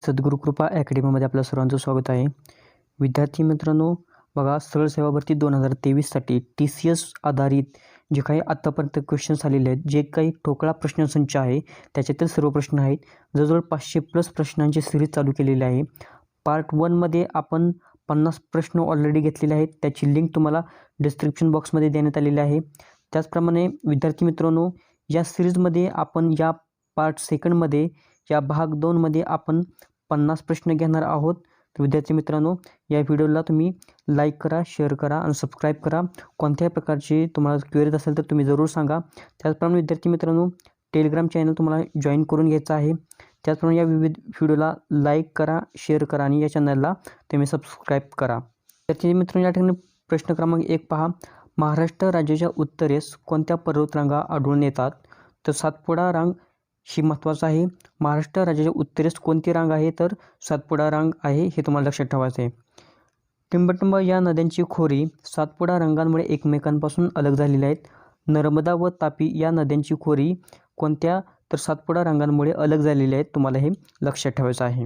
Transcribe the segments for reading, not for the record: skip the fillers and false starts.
सद्गुरू कृपा अकॅडमीमध्ये आपल्या सर्वांचं स्वागत आहे. विद्यार्थी मित्रांनो, बघा सरळ सेवा भरती 2023साठी TCS आधारित जे काही आत्तापर्यंत क्वेश्चन्स आलेले आहेत, जे काही ठोकळा प्रश्नसंच आहे, त्याच्यातील सर्व प्रश्न आहेत. जवळजवळ 500+ प्रश्नांची सिरीज चालू केलेली आहे. पार्ट 1मध्ये आपण 50 प्रश्न ऑलरेडी घेतलेले आहेत. त्याची लिंक तुम्हाला डिस्क्रिप्शन बॉक्समध्ये देण्यात आलेली आहे. त्याचप्रमाणे विद्यार्थी मित्रांनो, या सिरीजमध्ये आपण या पार्ट 2मध्ये या भाग 2मध्ये आपण 50 प्रश्न घेणार आहोत. तर विद्यार्थी मित्रांनो, या व्हिडिओला तुम्ही लाईक करा, शेअर करा आणि सबस्क्राईब करा. कोणत्याही प्रकारची तुम्हाला क्वेरीज असेल तर तुम्ही जरूर सांगा. त्याचप्रमाणे विद्यार्थी मित्रांनो, टेलिग्राम चॅनल तुम्हाला जॉईन करून घ्यायचं आहे. त्याचप्रमाणे या विविध व्हिडिओला लाईक करा, शेअर करा आणि या चॅनलला तुम्ही सबस्क्राईब करा. विद्यार्थी मित्रांनो, या ठिकाणी प्रश्न क्रमांक 1 पहा. महाराष्ट्र राज्याच्या उत्तरेस कोणत्या पर्वतरांगा आढळून येतात? तर सातपुडा रांग ही महत्त्वाचं आहे. महाराष्ट्र राज्याच्या उत्तरेस कोणती रांग आहे? तर सातपुडा रांग आहे, हे तुम्हाला लक्षात ठेवायचं आहे. टिंबटिंब या नद्यांची खोरी सातपुडा रांगांमुळे एकमेकांपासून अलग झालेल्या आहेत. नर्मदा व तापी या नद्यांची खोरी कोणत्या? तर सातपुडा रांगांमुळे अलग झालेल्या आहेत. तुम्हाला हे लक्षात ठेवायचं आहे.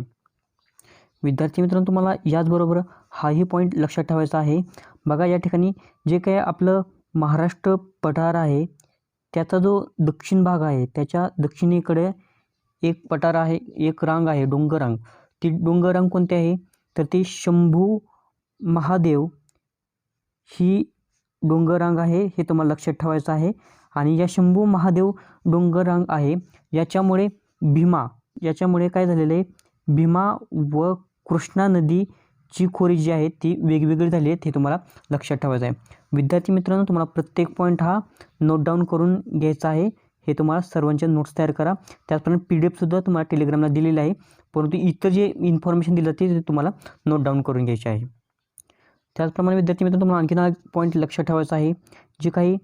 विद्यार्थी मित्रांनो, तुम्हाला याचबरोबर हाही पॉईंट लक्षात ठेवायचा आहे. बघा, या ठिकाणी जे काही आपलं महाराष्ट्र पठार आहे, त्याचा जो दक्षिण भाग आहे, त्याच्या दक्षिणेकडे एक पठार आहे, एक रांग आहे, डोंगररांग. ती डोंगररांग कोणती आहे? तर ती शंभू महादेव ही डोंगररांग आहे, हे तुम्हाला लक्षात ठेवायचं आहे. आणि या शंभू महादेव डोंगररांग आहे, याच्यामुळे काय झालेलं आहे? भीमा व कृष्णा नदीची खोरी जी आहे ती वेगवेगळी झाली आहेत, हे तुम्हाला लक्षात ठेवायचं आहे. विद्यार्थी मित्रांनो, तुम्हाला प्रत्येक पॉईंट हा नोट डाऊन करून घ्यायचा आहे. हे तुम्हाला सर्वांचे नोट्स तयार करा. त्याचप्रमाणे PDF-सुद्धा तुम्हाला टेलिग्रामला दिलेलं आहे, परंतु इतर जे इन्फॉर्मेशन दिलं ते तुम्हाला नोट डाऊन करून घ्यायचे आहे. त्याचप्रमाणे विद्यार्थी मित्रांनो, तुम्हाला आणखीन हा पॉईंट लक्षात ठेवायचा आहे. जी काही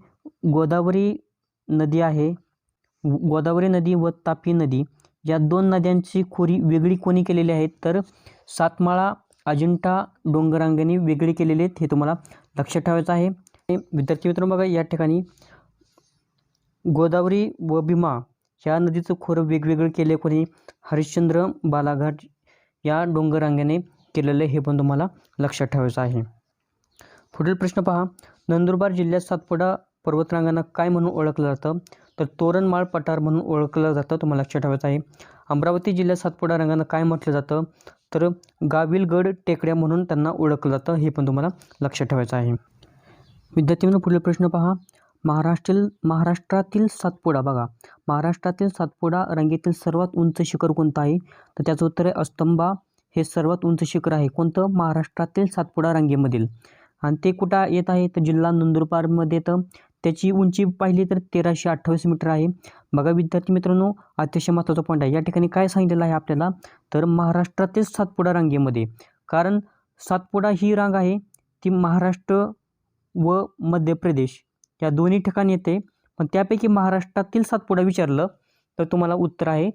गोदावरी नदी आहे, गोदावरी नदी व तापी नदी या 2 नद्यांची खोरी वेगळी कोणी केलेली आहे? तर सातमाळा अजिंठा डोंगररांगेने वेगळी केलेली आहेत, हे तुम्हाला लक्षात ठेवायचं आहे. विद्यार्थी मित्रांनो, बघा, या ठिकाणी गोदावरी व भीमा या नदीचं खोरं वेगवेगळं केले कोणी? हरिश्चंद्र बालाघाट या डोंगररांगेने केलेलं, हे पण तुम्हाला लक्षात ठेवायचं आहे. पुढील प्रश्न पहा. नंदुरबार जिल्ह्यात सातपुडा पर्वतरांगांना काय म्हणून ओळखलं जातं? तर तोरणमाळ पठार म्हणून ओळखलं जातं, तुम्हाला लक्षात ठेवायचं आहे. अमरावती जिल्ह्यात सातपुडा रांगांना काय म्हटलं जातं? तर गाविलगड टेकड्या म्हणून त्यांना ओळखलं जातं, हे पण तुम्हाला लक्षात ठेवायचं आहे. विद्यार्थ्यांनो, पुढील प्रश्न पहा. महाराष्ट्रातील सातपुडा, बघा, महाराष्ट्रातील सातपुडा रांगेतील सर्वात उंच शिखर कोणतं आहे? तर त्याचं उत्तर आहे अस्तंबा हे सर्वात उंच शिखर आहे. कोणतं? महाराष्ट्रातील सातपुडा रांगेमधील. आणि ते कुठं येत आहे? तर जिल्हा नंदुरबारमध्ये येतं. त्याची उंची पाहिली तर 1328 मीटर आहे. बघा विद्यार्थी मित्रांनो, अतिशय महत्त्वाचा पॉईंट आहे. या ठिकाणी काय सांगितलेलं आहे आपल्याला? तर महाराष्ट्रातील सातपुडा रांगेमध्ये, कारण सातपुडा ही रांग आहे ती महाराष्ट्र व मध्य प्रदेश या दोन्ही ठिकाणी येते. पण त्यापैकी महाराष्ट्रातील सातपुडा विचारलं तर तुम्हाला उत्तर आहे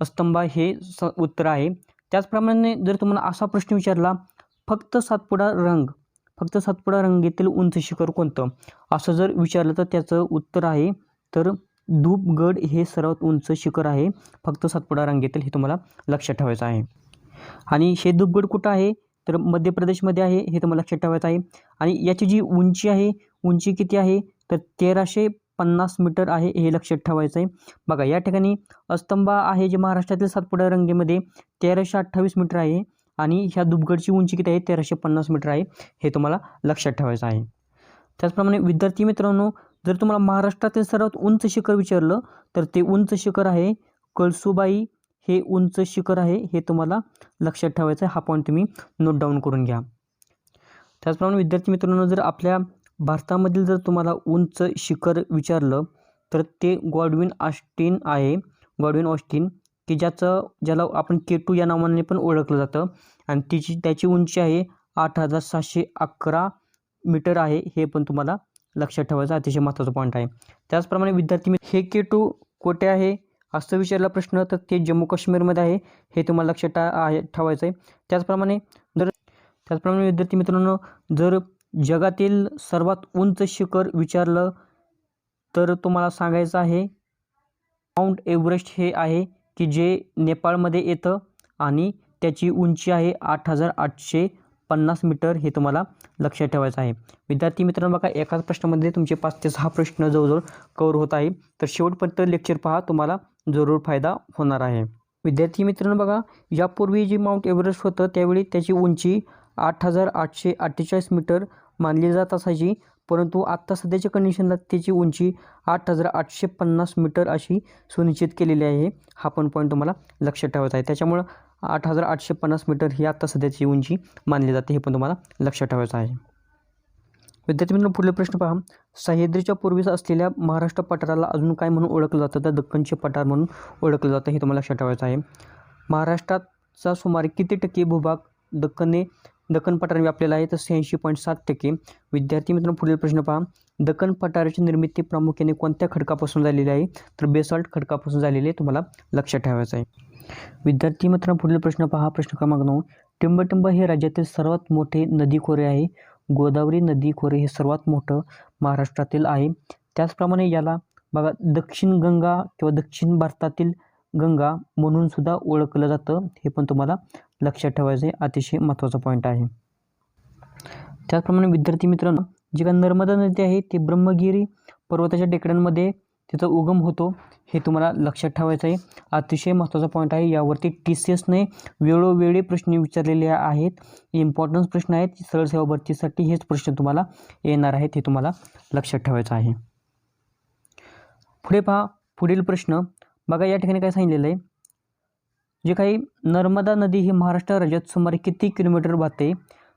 अस्तंबा, हे उत्तर आहे. त्याचप्रमाणे जर तुम्हाला असा प्रश्न विचारला, फक्त सातपुडा रांगेतील उंच शिखर कोणतं, असं जर विचारलं तर त्याचं उत्तर आहे तर धूपगड हे सर्वात उंच शिखर आहे फक्त सातपुडा रांगेतील, हे तुम्हाला लक्षात ठेवायचं आहे. आणि हे धूपगड कुठं आहे? तर मध्य प्रदेशमध्ये आहे, हे तुम्हाला लक्षात ठेवायचं आहे. आणि याची जी उंची आहे, उंची किती आहे? तर 1350 मीटर आहे, हे लक्षात ठेवायचं आहे. बघा, या ठिकाणी अस्तंबा आहे जे महाराष्ट्रातील सातपुडा रांगेमध्ये 1328 मीटर आहे आणि ह्या धूपगडची उंची किती आहे? 1350 मीटर आहे, हे तुम्हाला लक्षात ठेवायचं आहे. त्याचप्रमाणे विद्यार्थी मित्रांनो, जर तुम्हाला महाराष्ट्रातील सर्वात उंच शिखर विचारलं तर ते उंच शिखर आहे कळसुबाई, हे उंच शिखर आहे, हे तुम्हाला लक्षात ठेवायचं आहे. हा पॉईंट तुम्ही नोट डाऊन करून घ्या. त्याचप्रमाणे विद्यार्थी मित्रांनो, जर आपल्या भारतामधील जर तुम्हाला उंच शिखर विचारलं तर ते गॉडविन ऑस्टिन आहे. गॉडविन ऑस्टिन, की ज्याला आपण K2 या नावाने पण ओळखलं जातं. आणि त्याची उंची आहे 8711 मीटर आहे, हे पण तुम्हाला लक्षात ठेवायचं अतिशय महत्त्वाचा पॉईंट आहे. त्याचप्रमाणे विद्यार्थी हे K2 कुठे आहे असं विचारला प्रश्न तर ते जम्मू काश्मीरमध्ये आहे, हे तुम्हाला लक्षात ठेवायचं आहे. त्याचप्रमाणे विद्यार्थी मित्रांनो, जर जगातील सर्वात उंच शिखर विचारलं तर तुम्हाला सांगायचं आहे माउंट एव्हरेस्ट हे आहे, की जे नेपाळमध्ये येतं आणि त्याची उंची आहे 8,850 मीटर, हे तुम्हाला लक्षात ठेवायचं आहे. विद्यार्थी मित्रांनो बघा, एकाच प्रश्नामध्ये तुमचे 5 ते 6 प्रश्न जवळजवळ कव्हर होत आहे. तर शेवटपर्यंत लेक्चर पहा, तुम्हाला जरूर फायदा होणार आहे. विद्यार्थी मित्रांनो बघा, यापूर्वी जे माउंट एव्हरेस्ट होतं त्यावेळी त्याची उंची 8,848 मीटर मानली जात असायची, परंतु आत्ता सध्याच्या कंडिशनला त्याची उंची 8,850 मीटर अशी सुनिश्चित केलेली आहे. हा पण पॉईंट तुम्हाला लक्षात ठेवायचा आहे. त्याच्यामुळं 8,850 मीटर ही आत्ता सध्याची उंची मानली जाते, हे पण तुम्हाला लक्षात ठेवायचं आहे. विद्यार्थी मित्रांनो पुढील प्रश्न पहा. सह्याद्रीच्या पूर्वेस असलेल्या महाराष्ट्र पठाराला अजून काय म्हणून ओळखलं जातं? तर दख्खनचे पठार म्हणून ओळखलं जातं, हे तुम्हाला लक्षात ठेवायचं आहे. महाराष्ट्राचा सुमारे किती टक्के भूभाग दख्खन पठार व्यापलेला आहे? तर 86.7%. विद्यार्थी मित्रांनो पुढील प्रश्न पहा. दख्खन पठाराची निर्मिती प्रामुख्याने कोणत्या खडकापासून झालेली आहे? तर बेसाल्ट खडकापासून झालेली आहे, तुम्हाला लक्षात ठेवायचं आहे. विद्यार्थी मित्रांनो पुढील प्रश्न पहा. प्रश्न क्रमांक 9. टिंबटिंब हे राज्यातील सर्वात मोठे नदी खोरे आहे. गोदावरी नदी खोरे हे सर्वात मोठं महाराष्ट्रातील आहे. त्याचप्रमाणे याला बघा दक्षिण गंगा किंवा दक्षिण भारतातील गंगा म्हणून सुद्धा ओळखलं जातं, हे पण तुम्हाला लक्षात ठेवायचं आहे. अतिशय महत्त्वाचा पॉईंट आहे. त्याचप्रमाणे विद्यार्थी मित्रांनो, जी काही नर्मदा नदी आहे ती ब्रह्मगिरी पर्वताच्या टेकड्यांमध्ये तिचा उगम होतो, हे तुम्हाला लक्षात ठेवायचं आहे. अतिशय महत्त्वाचा पॉईंट आहे. यावरती TCSने वेळोवेळी प्रश्न विचारलेले आहेत. इम्पॉर्टन्स प्रश्न आहेत. सरळ सेवा भरतीसाठी हेच प्रश्न तुम्हाला येणार आहेत, हे तुम्हाला लक्षात ठेवायचं आहे. पुढे पहा. पुढील प्रश्न बघा, या ठिकाणी काय सांगितलेलं आहे? जे काही नर्मदा नदी ही महाराष्ट्र राज्यात सुमारे किती किलोमीटर वाहते?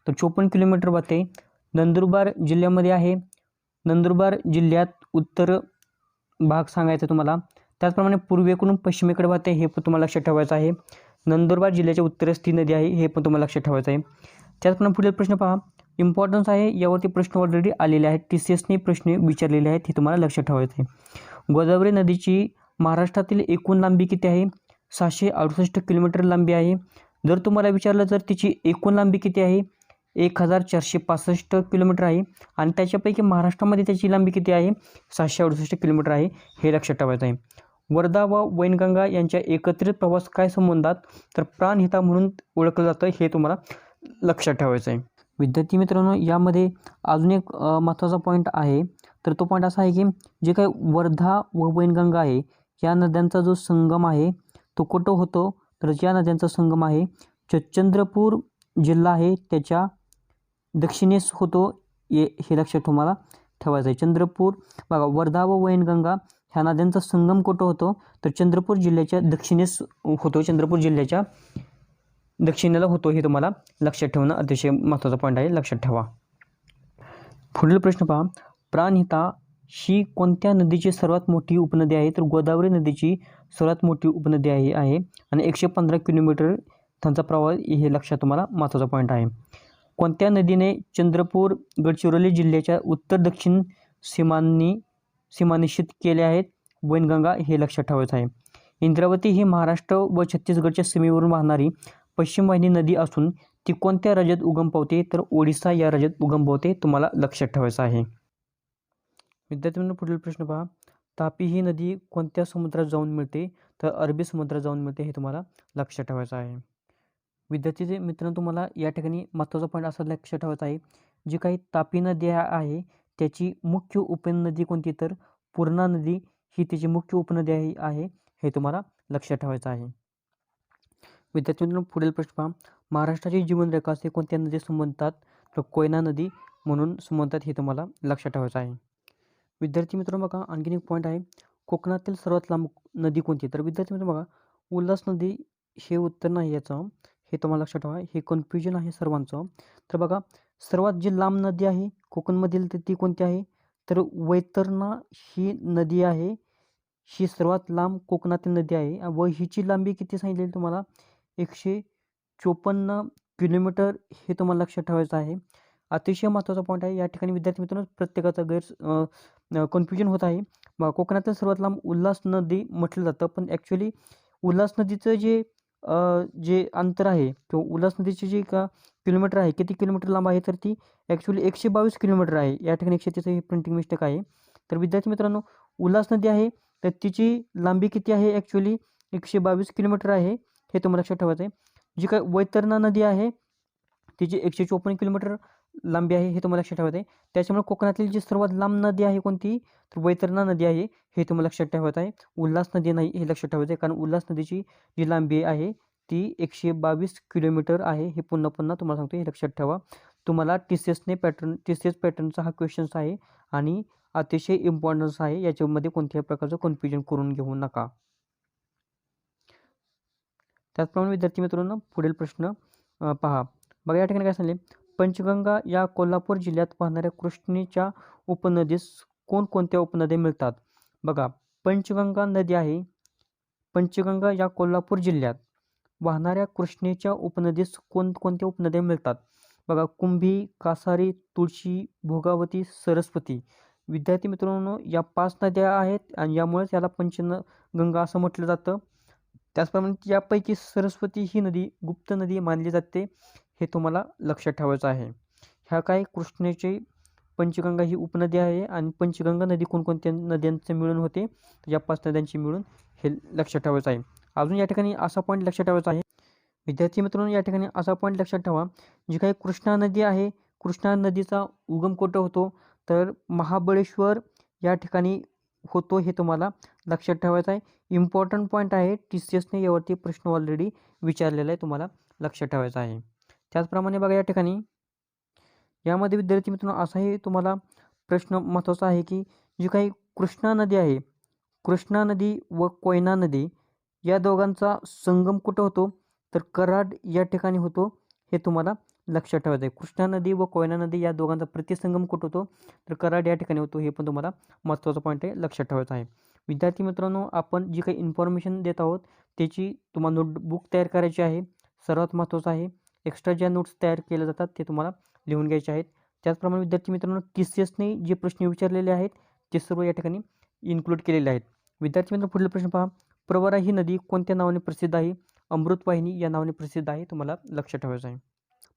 तर 54 किलोमीटर वाहते. नंदुरबार जिल्ह्यामध्ये आहे. नंदुरबार जिल्ह्यात उत्तर भाग सांगायचा तुम्हाला. त्याचप्रमाणे पूर्वेकडून पश्चिमेकडे वाहते, हे पण तुम्हाला लक्षात ठेवायचं आहे. नंदुरबार जिल्ह्याच्या उत्तरेस ती नदी आहे, हे पण तुम्हाला लक्षात ठेवायचं आहे. त्याचप्रमाणे पुढील प्रश्न पहा. इम्पॉर्टन्स आहे. यावरती प्रश्न ऑलरेडी आलेले आहेत. TCSने प्रश्न विचारलेले आहेत, हे तुम्हाला लक्षात ठेवायचं आहे. गोदावरी नदीची महाराष्ट्रातील एकूण लांबी किती आहे? 668 किलोमीटर लांबी आहे. जर तुम्हाला विचारलं तर तिची एकूण लांबी किती आहे? 1,465 किलोमीटर आहे. आणि त्याच्यापैकी महाराष्ट्रामध्ये त्याची लांबी किती आहे? 668 किलोमीटर आहे, हे लक्षात ठेवायचं आहे. वर्धा व वैनगंगा यांच्या एकत्रित प्रवास काय संबंधात? तर प्राणहिता म्हणून ओळखलं जातं, हे तुम्हाला लक्षात ठेवायचं आहे. विद्यार्थी मित्रांनो, यामध्ये अजून एक महत्त्वाचा पॉईंट आहे. तर तो पॉईंट असा आहे की जे काही वर्धा व वैनगंगा आहे या नद्यांचा जो संगम आहे तो कुठं होतो? तर या नद्यांचा संगम आहे चंद्रपूर जिल्हा आहे त्याच्या दक्षिणेस होतो, हे लक्षात तुम्हाला ठेवायचं आहे. चंद्रपूर बघा, वर्धा व वैनगंगा ह्या नद्यांचा संगम कुठं होतो? तर चंद्रपूर जिल्ह्याच्या दक्षिणेस होतो. चंद्रपूर जिल्ह्याच्या दक्षिणेला होतो, हे तुम्हाला लक्षात ठेवणं अतिशय महत्त्वाचा पॉईंट आहे, लक्षात ठेवा. पुढील प्रश्न पहा. प्राणहिता ही कोणत्या नदीची सर्वात मोठी उपनदी आहे? तर गोदावरी नदीची सर्वात मोठी उपनदी आहे आणि 115 किलोमीटर त्यांचा प्रवाह, हे लक्षात तुम्हाला महत्त्वाचा पॉईंट आहे. कोणत्या नदीने चंद्रपूर गडचिरोली जिल्ह्याच्या उत्तर दक्षिण सीमानिश्चित केले आहेत? वैनगंगा, हे लक्षात ठेवायचं आहे. इंद्रावती ही महाराष्ट्र व छत्तीसगडच्या सीमेवरून वाहणारी पश्चिम वाहिनी नदी असून ती कोणत्या राज्यात उगम पावते? तर ओडिसा या राज्यात उगम पावते, तुम्हाला लक्षात ठेवायचं आहे. विद्यार्थ्यांनो पुढील प्रश्न पहा. तापी ही नदी कोणत्या समुद्रात जाऊन मिळते? तर अरबी समुद्रात जाऊन मिळते, हे तुम्हाला लक्षात ठेवायचं आहे. विद्यार्थी मित्रांनो, तुम्हाला या ठिकाणी महत्त्वाचा पॉईंट असा लक्षात ठेवायचा आहे. जी काही तापी नदी आहे त्याची मुख्य उपनदी कोणती? तर पूर्णा नदी ही त्याची मुख्य उपनदी आहे, हे तुम्हाला लक्षात ठेवायचं आहे. विद्यार्थी मित्रांनो पुढील प्रश्न पहा. महाराष्ट्राची जीवनरेखा असे कोणत्या नदी संबंधतात? तर कोयना नदी म्हणून संबंधतात, हे तुम्हाला लक्षात ठेवायचं आहे. विद्यार्थी मित्रांनो बघा, आणखीन एक पॉईंट आहे. कोकणातील सर्वात लांब नदी कोणती? तर विद्यार्थी मित्रांनो बघा, उल्हास नदी हे उत्तर नाही याचं, हे तुम्हाला लक्षात ठेवा. हे कन्फ्युजन आहे सर्वांचं. तर बघा, सर्वात जी लांब नदी आहे कोकणमधील तर ती कोणती आहे? तर वैतरणा ही नदी आहे. ही सर्वात लांब कोकणातील नदी आहे व हिची लांबी किती सांगितलेली तुम्हाला? 154 किलोमीटर, हे तुम्हाला लक्षात ठेवायचं आहे. अतिशय महत्त्वाचा पॉईंट आहे. या ठिकाणी विद्यार्थी मित्रांनो प्रत्येकाचा कन्फ्युजन होत आहे. कोकणातील सर्वात लांब उल्हास नदी म्हटलं जातं, पण ॲक्च्युली उल्हास नदीचं जे अंतर आहे किंवा उल्हास नदीची जी किलोमीटर आहे, किती किलोमीटर लांब आहे? तर ती ॲक्च्युली 122 किलोमीटर आहे. या ठिकाणी 130 ही प्रिंटिंग मिस्टेक आहे. तर विद्यार्थी मित्रांनो, उल्हास नदी आहे तर तिची लांबी किती आहे? ॲक्च्युली 122 किलोमीटर आहे, हे तुम्हाला लक्षात ठेवायचं आहे. जी काय वैतरणा नदी आहे तिची 154 किलोमीटर लांबी आहे, हे तुम्हाला लक्षात ठेवायचं आहे. त्याच्यामुळे कोकणातील जी सर्वात लांब नदी आहे कोणती, तर वैतरणा नदी आहे, हे तुम्हाला लक्षात ठेवायचं आहे. उल्हास नदी नाही, हे लक्षात ठेवायचं आहे, कारण उल्हास नदीची जी लांबी आहे ती 122 किलोमीटर आहे. हे पुन्हा पुन्हा तुम्हाला सांगतो, हे लक्षात ठेवा. तुम्हाला TCS पॅटर्नचा हा क्वेश्चन्स आहे आणि अतिशय इम्पॉर्टन्स आहे. याच्यामध्ये कोणत्याही प्रकारचं कन्फ्युजन करून घेऊ नका. त्याचप्रमाणे विद्यार्थी मित्रांनो, पुढील प्रश्न पहा. बघा या ठिकाणी काय सांगले, पंचगंगा या कोल्हापूर जिल्ह्यात वाहणाऱ्या कृष्णेच्या उपनदीस कोणकोणत्या उपनद्या मिळतात? बघा, पंचगंगा नदी आहे. पंचगंगा या कोल्हापूर जिल्ह्यात वाहणाऱ्या कृष्णेच्या उपनदीस कोणकोणत्या उपनद्या मिळतात? बघा, कुंभी, कासारी, तुळशी, भोगावती, सरस्वती. विद्यार्थी मित्रांनो, या 5 नद्या आहेत आणि यामुळेच याला पंचगंगा असं म्हटलं जातं. त्याचप्रमाणे यापैकी सरस्वती ही नदी गुप्त नदी मानली जाते, हे तुम्हाला लक्षात ठेवायचं आहे. ह्या काय कृष्णेची पंचगंगा ही उपनदी आहे आणि पंचगंगा नदी कोणकोणत्या नद्यांचे मिळून होते, या 5 नद्यांची मिळून, हे लक्षात ठेवायचं आहे. अजून या ठिकाणी असा पॉईंट लक्षात ठेवायचा आहे विद्यार्थी मित्रांनो, या ठिकाणी असा पॉईंट लक्षात ठेवा, जी काही कृष्णा नदी आहे, कृष्णा नदीचा उगम कुठं होतो, तर महाबळेश्वर या ठिकाणी होतो, हे तुम्हाला लक्षात ठेवायचं आहे. इम्पॉर्टंट पॉईंट आहे, TCSने यावरती प्रश्न ऑलरेडी विचारलेला आहे, तुम्हाला लक्षात ठेवायचं आहे. त्याचप्रमाणे बघा या ठिकाणी यामध्ये विद्यार्थी मित्रांनो असाही तुम्हाला प्रश्न महत्त्वाचा आहे की जी काही कृष्णा नदी आहे, कृष्णा नदी व कोयना नदी या दोघांचा संगम कुठं होतो, तर कराड या ठिकाणी होतो, हे तुम्हाला लक्षात ठेवायचं आहे. कृष्णा नदी व कोयना नदी या दोघांचा प्रतिसंगम कुठं होतो, तर कराड या ठिकाणी होतो, हे पण तुम्हाला महत्त्वाचा पॉईंट आहे, लक्षात ठेवायचं आहे. विद्यार्थी मित्रांनो, आपण जी काही इन्फॉर्मेशन देत आहोत त्याची तुम्हाला नोटबुक तयार करायची आहे, सर्वात महत्त्वाचं आहे. एक्स्ट्रा ज्या नोट्स तयार केल्या जातात ते तुम्हाला लिहून घ्यायचे आहेत. त्याचप्रमाणे विद्यार्थी मित्रांनो, TCSने जे प्रश्न विचारलेले आहेत ते सर्व या ठिकाणी इन्क्लूड केलेले आहेत. विद्यार्थी मित्रांनो, पुढील प्रश्न पहा. प्रवरा ही नदी कोणत्या नावाने प्रसिद्ध आहे? अमृतवाहिनी या नावाने प्रसिद्ध आहे, तुम्हाला लक्षात ठेवायचं आहे.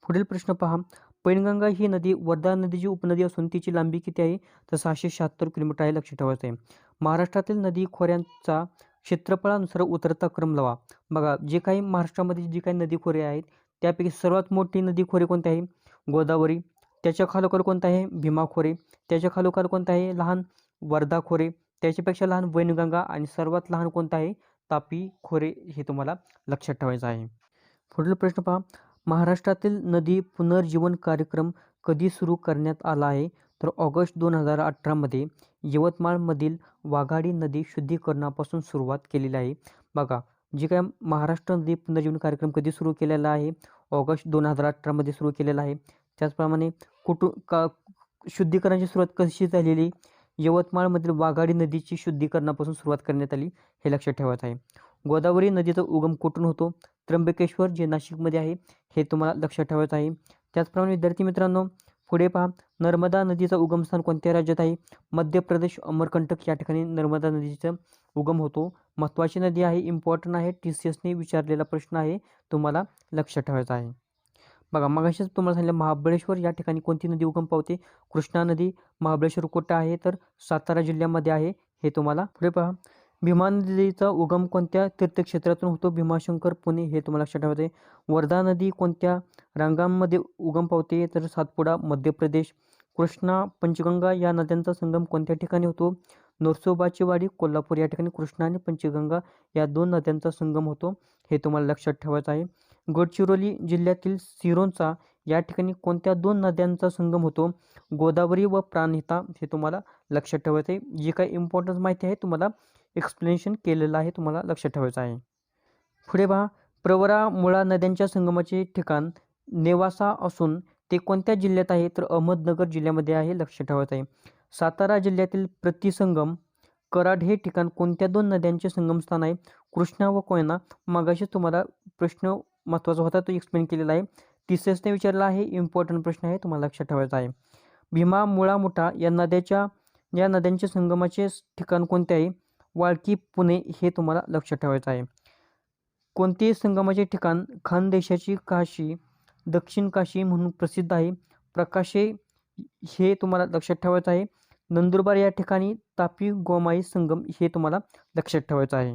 पुढील प्रश्न पहा. पैनगंगा ही नदी वर्धा नदीची उपनदी असून तिची लांबी किती आहे? तर 676 किलोमीटर आहे, लक्षात ठेवायचं आहे. महाराष्ट्रातील नदी खोऱ्यांचा क्षेत्रफळानुसार उतरता क्रम लावा. बघा, जे काही महाराष्ट्रामध्ये जी काही नदी खोरे आहेत त्यापैकी सर्वात मोठी नदी खोरे कोणती आहे? गोदावरी. त्याच्या खालोखाल कोणतं आहे? भीमा खोरे. त्याच्या खालोखाल कोणतं आहे? लहान वर्धा खोरे. त्याच्यापेक्षा लहान वैनगंगा आणि सर्वात लहान कोणतं आहे? तापी खोरे, हे तुम्हाला लक्षात ठेवायचं आहे. पुढील प्रश्न पहा. महाराष्ट्रातील नदी पुनर्जीवन कार्यक्रम कधी सुरू करण्यात आला आहे? तर ऑगस्ट 2018 यवतमाळमधील वाघाडी नदी शुद्धीकरणापासून सुरुवात केलेली आहे. बघा, जे काय महाराष्ट्र नदी पुनर्जीवन कार्यक्रम कधी सुरू केलेला आहे? ऑगस्ट 2018 सुरू केलेला आहे. त्याचप्रमाणे शुद्धीकरणाची सुरुवात कशी झालेली? यवतमाळमधील वाघाडी नदीची शुद्धीकरणापासून सुरुवात करण्यात आली, हे लक्षात ठेवायचं आहे. गोदावरी नदीचा उगम कुठून होतो? त्र्यंबकेश्वर, जे नाशिकमध्ये आहे, हे तुम्हाला लक्षात ठेवायचं आहे. त्याचप्रमाणे विद्यार्थी मित्रांनो, पुढे पहा. नर्मदा नदीचा उगमस्थान कोणत्या राज्यात आहे? मध्य प्रदेश, अमरकंटक या ठिकाणी नर्मदा नदीचा उगम होतो. महत्त्वाची नदी आहे, इम्पॉर्टंट आहे, TCSने विचारलेला प्रश्न आहे, तुम्हाला लक्षात ठेवायचा आहे. बघा, मगाशीच तुम्हाला सांगितलं महाबळेश्वर या ठिकाणी कोणती नदी उगम पावते? कृष्णा नदी. महाबळेश्वर कुठं आहे? तर सातारा जिल्ह्यामध्ये आहे, हे तुम्हाला पुढे पहा. भीमा नदीचा उगम कोणत्या तीर्थक्षेत्रातून होतो? भीमाशंकर, पुणे, हे तुम्हाला लक्षात ठेवायचं आहे. वर्धा नदी कोणत्या रांगांमध्ये उगम पावते? तर सातपुडा, मध्य प्रदेश. कृष्णा, पंचगंगा या नद्यांचा संगम कोणत्या ठिकाणी होतो? नरसोबाची वाडी, कोल्हापूर या ठिकाणी कृष्णा आणि पंचगंगा या 2 नद्यांचा संगम होतो, हे तुम्हाला लक्षात ठेवायचं आहे. गडचिरोली जिल्ह्यातील सिरोंचा या ठिकाणी कोणत्या 2 नद्यांचा संगम होतो? गोदावरी व प्राणहिता, हे तुम्हाला लक्षात ठेवायचं आहे. जी काही इम्पॉर्टन्स माहिती आहे तुम्हाला एक्सप्लेनेशन केलेलं आहे, तुम्हाला लक्षात ठेवायचं आहे. पुढे पहा. प्रवरा मुळा नद्यांच्या संगमाचे ठिकाण नेवासा असून ते कोणत्या जिल्ह्यात आहे? तर अहमदनगर जिल्ह्यामध्ये आहे, लक्षात ठेवायचं आहे. सातारा जिल्ह्यातील प्रतिसंगम कराड हे ठिकाण कोणत्या 2 नद्यांचे संगमस्थान आहे? कृष्णा व कोयना. मगाशी तुम्हाला प्रश्न महत्त्वाचा होता, तो एक्सप्लेन केलेला आहे. TCSने विचारला आहे, इम्पॉर्टंट प्रश्न आहे, तुम्हाला लक्षात ठेवायचा आहे. भीमा, मुळा, मुठा या नद्यांचे संगमाचे ठिकाण कोणते आहे? वाळकी, पुणे, हे तुम्हाला लक्षात ठेवायचं आहे. कोणते संगमाचे ठिकाण खानदेशाची काशी, दक्षिण काशी म्हणून प्रसिद्ध आहे? प्रकाशे, हे तुम्हाला लक्षात ठेवायचं आहे. नंदुरबार या ठिकाणी तापी गोमाई संगम, हे तुम्हाला लक्षात ठेवायचं आहे.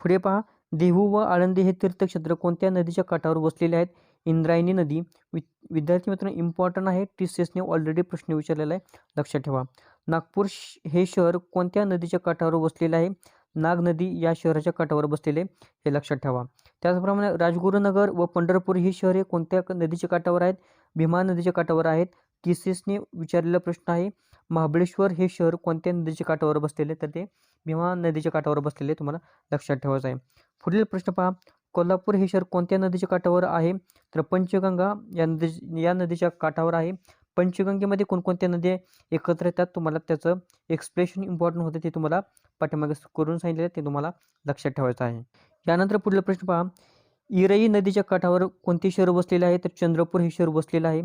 पुढे पहा. देहू व आळंदी हे तीर्थक्षेत्र कोणत्या नदीच्या काठावर वसलेले आहेत? इंद्रायणी नदी. विद्यार्थी मित्रांनो इम्पॉर्टंट आहे, TCSने ऑलरेडी प्रश्न विचारलेला आहे, लक्षात ठेवा. नागपूर हे शहर कोणत्या नदीच्या काठावर वसलेले आहे? नाग नदी या शहराच्या काठावर बसलेले, हे लक्षात ठेवा. त्याचप्रमाणे राजगुरुनगर व पंढरपूर ही शहरे कोणत्या नदीच्या काठावर आहेत? भीमा नदीच्या काठावर आहेत. TCSने विचारलेला प्रश्न आहे. महाबळेश्वर हे शहर कोणत्या नदीच्या काठावर बसलेले? तर ते भीमा नदीच्या काठावर बसलेले, तुम्हाला लक्षात ठेवायचं आहे. पुढील प्रश्न पहा, कोल्हापूर हे शहर कोणत्या नदीच्या काठावर आहे? तर पंचगंगा या नदीच्या काठावर आहे. पंचगंगेमध्ये कोणकोणत्या नद्या एकत्र येतात, तुम्हाला त्याचं एक्सप्लेनेशन इम्पॉर्टंट होतं, ते तुम्हाला पाठीमागे करून सांगितलेलं, ते तुम्हाला लक्षात ठेवायचं आहे. यानंतर पुढील प्रश्न पहा, इरई नदीच्या काठावर कोणते शहर बसलेले आहे? तर चंद्रपूर हे शहर बसलेलं आहे.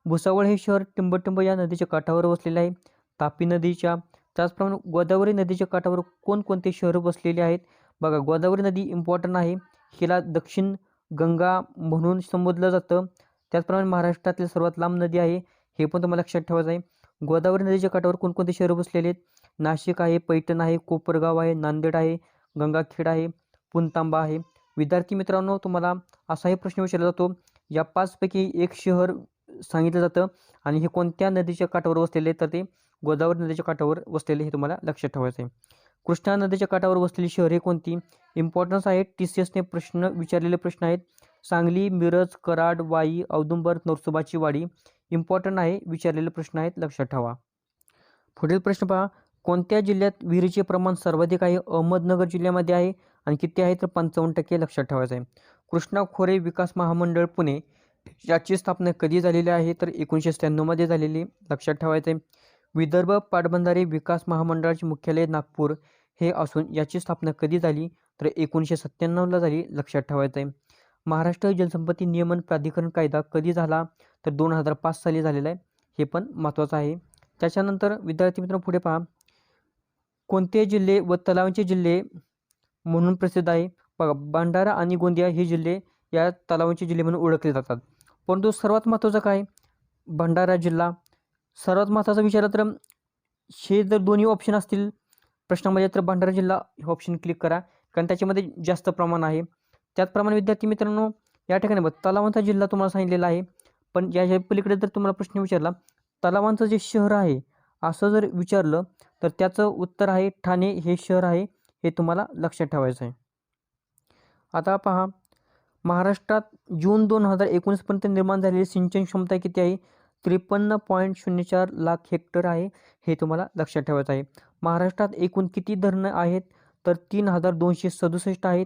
भुसावळ हे शहर टिंबटिंब या नदीच्या काठावर बसलेले आहे. तापी नदीच्या, त्याचप्रमाणे गोदावरी नदीच्या काठावर कोणकोणते शहर बसलेले आहेत? बघा, गोदावरी नदी इम्पॉर्टंट आहे, हिला दक्षिण गंगा म्हणून संबोधलं जातं. त्याचप्रमाणे महाराष्ट्रातील सर्वात लांब नदी आहे, हे पण तुम्हाला लक्षात ठेवायचं आहे. गोदावरी नदीच्या काठावर कोणकोणते शहर बसलेले आहेत? नाशिक आहे, पैठण आहे, कोपरगाव आहे, नांदेड आहे, गंगाखेड आहे, पुणतांबा आहे. विद्यार्थी मित्रांनो, तुम्हाला असाही प्रश्न विचारला जातो, या 5 पैकी एक शहर सांगितलं जातं आणि हे कोणत्या नदीच्या काठावर वसलेले, तर ते गोदावरी नदीच्या काठावर वसलेले, हे तुम्हाला लक्षात ठेवायचं आहे. कृष्णा नदीच्या काठावर वसलेली शहरे कोणती? इम्पॉर्टन्स आहे, TCSने प्रश्न विचारलेले प्रश्न आहेत. सांगली, मिरज, कराड, वाई, औदुंबर, नरसोबाची वाडी. इम्पॉर्टंट आहे, विचारलेले प्रश्न आहेत, लक्षात ठेवा. पुढील प्रश्न पहा, कोणत्या जिल्ह्यात विहिरीचे प्रमाण सर्वाधिक आहे? अहमदनगर जिल्ह्यामध्ये आहे आणि किती आहे? तर 55%, लक्षात ठेवायचं आहे. कृष्णा खोरे विकास महामंडळ पुणे याची स्थापना कधी झालेली आहे? तर 1996 मध्ये झालेली, लक्षात ठेवायचं आहे. विदर्भ पाटबंधारे विकास महामंडळाचे मुख्यालय नागपूर हे असून याची स्थापना कधी झाली? तर 1997 झाली, लक्षात ठेवायचं आहे. महाराष्ट्र जलसंपत्ती नियमन प्राधिकरण कायदा कधी झाला? तर 2005 साली झालेला आहे, हे पण महत्त्वाचं आहे. त्याच्यानंतर विद्यार्थी मित्रांनो पुढे पहा, कोणते जिल्हे व तलावांचे जिल्हे म्हणून प्रसिद्ध आहे? बघा, भंडारा आणि गोंदिया हे जिल्हे या तलावांचे जिल्हे म्हणून ओळखले जातात. परंतु सर्वात महत्त्वाचं काय? भंडारा जिल्हा. सर्वात महत्त्वाचा विचार तर हे जर दोन्ही ऑप्शन असतील प्रश्नामध्ये, तर भंडारा जिल्हा हे ऑप्शन क्लिक करा, कारण त्याच्यामध्ये जास्त प्रमाण आहे. त्याचप्रमाणे विद्यार्थी मित्रांनो, या ठिकाणी तलावांचा जिल्हा तुम्हाला सांगितलेला आहे, पण याच्या पलीकडे जर तुम्हाला प्रश्न विचारला तलावांचं जे शहर आहे असं जर विचारलं, तर त्याचं उत्तर आहे ठाणे हे शहर आहे, हे तुम्हाला लक्षात ठेवायचं आहे. आता पहा, महाराष्ट्रात जून 2019 पर्यंत निर्माण झालेली सिंचन क्षमता किती आहे? 53.04 लाख हेक्टर आहे, हे तुम्हाला लक्षात ठेवायचं आहे. महाराष्ट्रात एकूण किती धरणं आहेत? तर 3267 आहेत.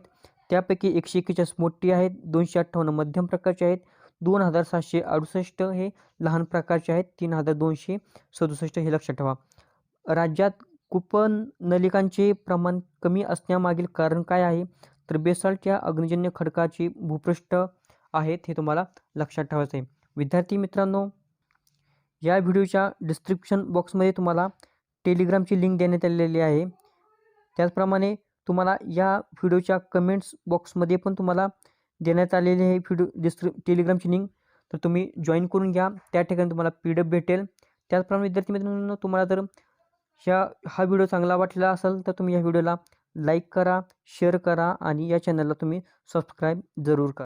त्यापैकी 141 मोठी आहेत, 258 मध्यम प्रकारचे आहेत, 2768 हे लहान प्रकारचे आहेत, 3267 हे लक्षात ठेवा. राज्यात कूपनलिकांचे प्रमाण कमी असण्यामागील कारण काय आहे? तर बेसाल्टच्या अग्निजन्य खडकाची भूपृष्ठ आहेत, हे तुम्हाला लक्षात ठेवायचं आहे. विद्यार्थी मित्रांनो, या व्हिडिओच्या डिस्क्रिप्शन बॉक्समध्ये तुम्हाला टेलिग्रामची लिंक देण्यात आलेली आहे. त्याचप्रमाणे तुम्हाला या व्हिडिओच्या कमेंट्स बॉक्समध्ये पण तुम्हाला देण्यात आलेली आहे टेलिग्रामची लिंक, तर तुम्ही जॉईन करून घ्या. त्या ठिकाणी तुम्हाला PDF भेटेल. त्याचप्रमाणे विद्यार्थी मित्रांनो, तुम्हाला जर हा व्हिडिओ चांगला वाटलेला असेल तर तुम्ही या व्हिडिओला लाईक करा, शेअर करा आणि या चॅनलला तुम्ही सबस्क्राईब जरूर करा.